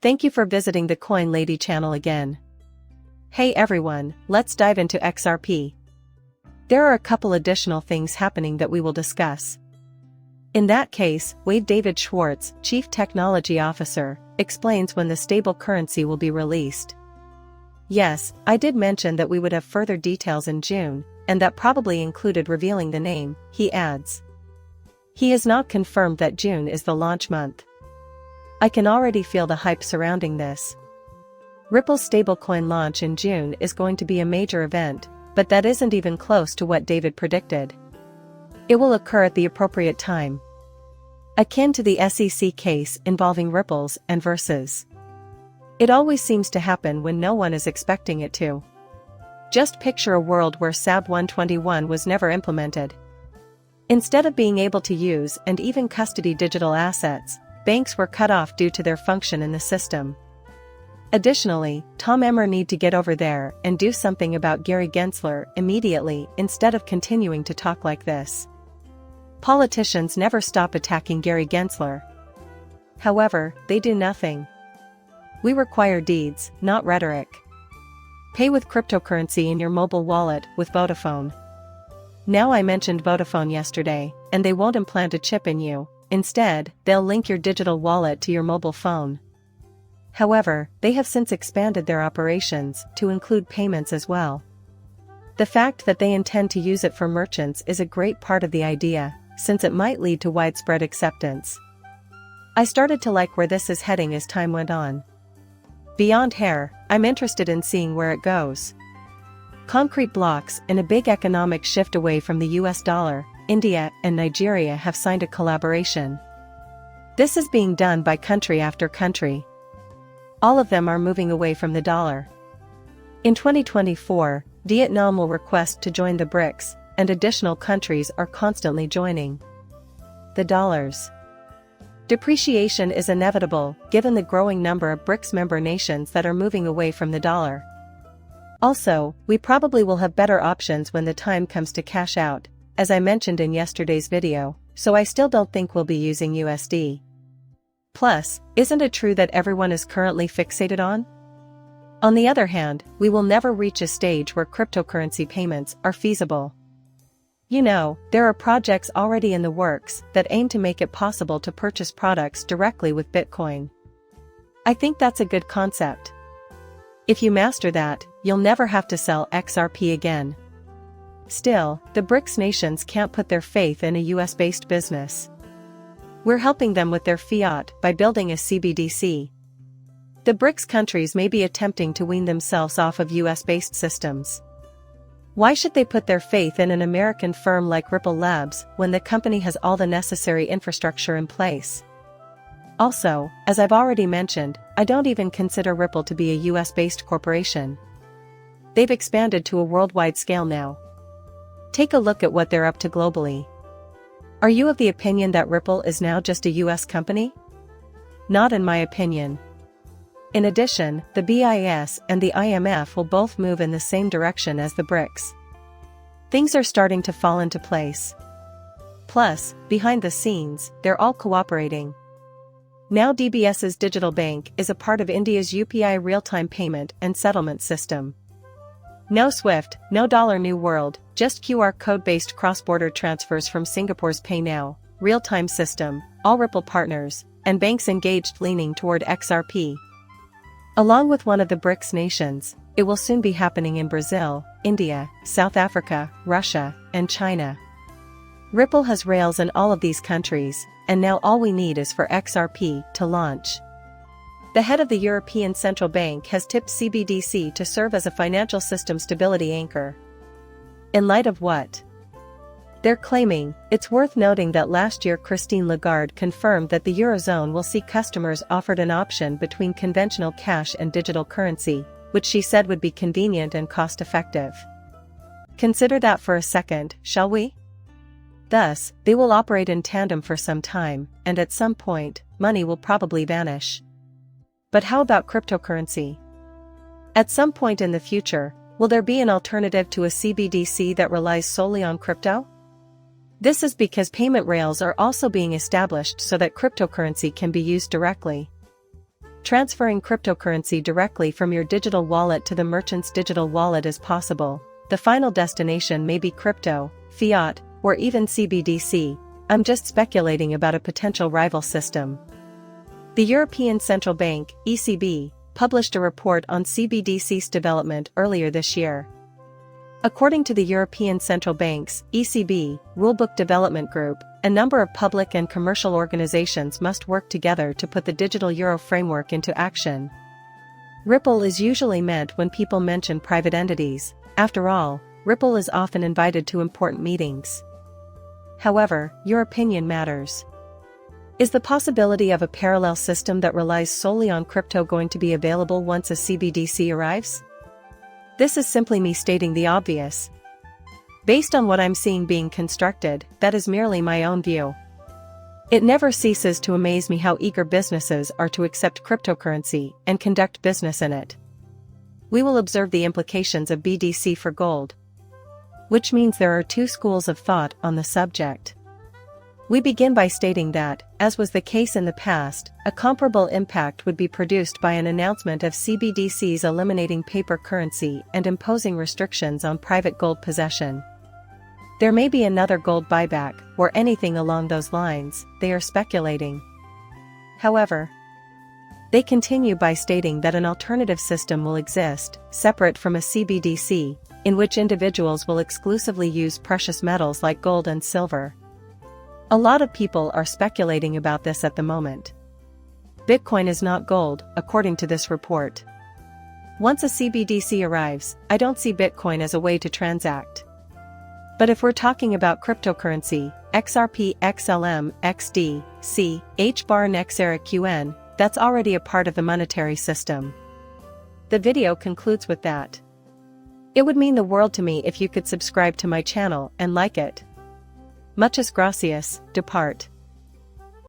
Thank you for visiting the Coin Lady channel again. Hey everyone, let's dive into XRP. There are a couple additional things happening that we will discuss. In that case, Wade David Schwartz, Chief Technology Officer, explains when the stable currency will be released. Yes, I did mention that we would have further details in June, and that probably included revealing the name, he adds. He has not confirmed that June is the launch month. I can already feel the hype surrounding this. Ripple's stablecoin launch in June is going to be a major event, but that isn't even close to what David predicted. It will occur at the appropriate time. Akin to the SEC case involving Ripples and Versus. It always seems to happen when no one is expecting it to. Just picture a world where SAB 121 was never implemented. Instead of being able to use and even custody digital assets, banks were cut off due to their function in the system. Additionally, Tom Emmer need to get over there and do something about Gary Gensler immediately instead of continuing to talk like this. Politicians never stop attacking Gary Gensler. However, they do nothing. We require deeds, not rhetoric. Pay with cryptocurrency in your mobile wallet with Vodafone. Now I mentioned Vodafone yesterday, and they won't implant a chip in you. Instead, they'll link your digital wallet to your mobile phone. However, they have since expanded their operations to include payments as well. The fact that they intend to use it for merchants is a great part of the idea, since it might lead to widespread acceptance. I started to like where this is heading as time went on. Beyond hair, I'm interested in seeing where it goes. Concrete blocks in a big economic shift away from the US dollar. India and Nigeria have signed a collaboration. This is being done by country after country. All of them are moving away from the dollar. In 2024, Vietnam will request to join the BRICS, and additional countries are constantly joining. The dollar's depreciation is inevitable, given the growing number of BRICS member nations that are moving away from the dollar. Also, we probably will have better options when the time comes to cash out, as I mentioned in yesterday's video, so I still don't think we'll be using USD. Plus, isn't it true that everyone is currently fixated on? On the other hand, we will never reach a stage where cryptocurrency payments are feasible. You know, there are projects already in the works that aim to make it possible to purchase products directly with Bitcoin. I think that's a good concept. If you master that, you'll never have to sell XRP again. Still, the BRICS nations can't put their faith in a US-based business. We're helping them with their fiat by building a CBDC. The BRICS countries may be attempting to wean themselves off of US-based systems. Why should they put their faith in an American firm like Ripple Labs when the company has all the necessary infrastructure in place? Also, as I've already mentioned, I don't even consider Ripple to be a US-based corporation. They've expanded to a worldwide scale now. Take a look at what they're up to globally. Are you of the opinion that Ripple is now just a US company? Not in my opinion. In addition, the BIS and the IMF will both move in the same direction as the BRICS. Things are starting to fall into place. Plus, behind the scenes, they're all cooperating. Now DBS's digital bank is a part of India's UPI real-time payment and settlement system. No SWIFT, no dollar new world, just QR code-based cross-border transfers from Singapore's Pay Now, real-time system, all Ripple partners, and banks engaged leaning toward XRP. Along with one of the BRICS nations, it will soon be happening in Brazil, India, South Africa, Russia, and China. Ripple has rails in all of these countries, and now all we need is for XRP to launch. The head of the European Central Bank has tipped CBDC to serve as a financial system stability anchor. In light of what they're claiming, it's worth noting that last year Christine Lagarde confirmed that the Eurozone will see customers offered an option between conventional cash and digital currency, which she said would be convenient and cost-effective. Consider that for a second, shall we? Thus, they will operate in tandem for some time, and at some point, money will probably vanish. But how about cryptocurrency? At some point in the future, will there be an alternative to a CBDC that relies solely on crypto? This is because payment rails are also being established so that cryptocurrency can be used directly. Transferring cryptocurrency directly from your digital wallet to the merchant's digital wallet is possible. The final destination may be crypto, fiat, or even CBDC. I'm just speculating about a potential rival system. The European Central Bank, ECB, published a report on CBDC's development earlier this year. According to the European Central Bank's, ECB, Rulebook Development Group, a number of public and commercial organizations must work together to put the digital euro framework into action. Ripple is usually meant when people mention private entities. After all, Ripple is often invited to important meetings. However, your opinion matters. Is the possibility of a parallel system that relies solely on crypto going to be available once a CBDC arrives? This is simply me stating the obvious. Based on what I'm seeing being constructed, that is merely my own view. It never ceases to amaze me how eager businesses are to accept cryptocurrency and conduct business in it. We will observe the implications of BDC for gold, which means there are two schools of thought on the subject. We begin by stating that, as was the case in the past, a comparable impact would be produced by an announcement of CBDCs eliminating paper currency and imposing restrictions on private gold possession. There may be another gold buyback, or anything along those lines, they are speculating. However, they continue by stating that an alternative system will exist, separate from a CBDC, in which individuals will exclusively use precious metals like gold and silver. A lot of people are speculating about this at the moment. Bitcoin is not gold, according to this report. Once a CBDC arrives, I don't see Bitcoin as a way to transact. But if we're talking about cryptocurrency, XRP, XLM, XD, C, HBAR and XRQ, that's already a part of the monetary system. The video concludes with that. It would mean the world to me if you could subscribe to my channel and like it. Muchas gracias, depart.